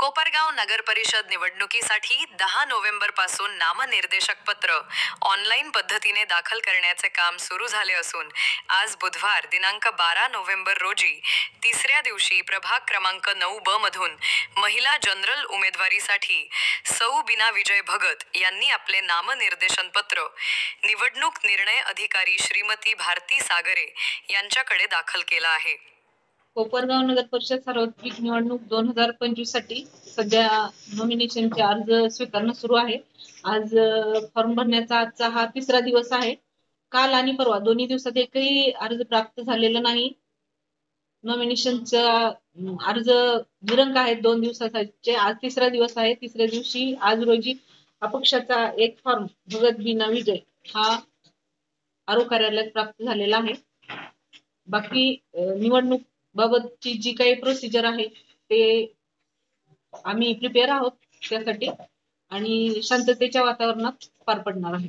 कोपरगाव नगर परिषद निवडणुकीसाठी 10 नोव्हेंबर पासून नामनिर्देशक पत्र ऑनलाईन पद्धतीने दाखल करण्याचे काम सुरू झाले असून आज बुधवार दिनांक 12 नोव्हेंबर रोजी तिसऱ्या दिवशी प्रभाग क्रमांक 9 मधून महिला जनरल उमेदवारीसाठी सौ बीना विजय भगत यांनी आपले नामनिर्देशन पत्र निवडणूक निर्णय अधिकारी श्रीमती भारती सागरे यांच्याकडे दाखल केला आहे. कोपरगाव नगर परिषद सार्वत्रिक निवडणूक 2025 साठी सध्या नॉमिनेशनचे अर्ज स्वीकारणं सुरू आहे. आज फॉर्म भरण्याचा आजचा हा तिसरा दिवस आहे. काल आणि परवा दोन्ही दिवसात एकही अर्ज प्राप्त झालेला नाही. नॉमिनेशनचा अर्ज दिनांक आहेत 2 दिवसाचे. आज तिसरा दिवस आहे. तिसऱ्या दिवशी आज रोजी अपक्षाचा एक फॉर्म भगत बीना विजय हा आरो कार्यालयात प्राप्त झालेला आहे. बाकी निवडणूक बाबतची जी काही प्रोसिजर आहे ते आम्ही प्रिपेअर आहोत त्यासाठी आणि शांततेच्या वातावरणात पार पडणार आहे.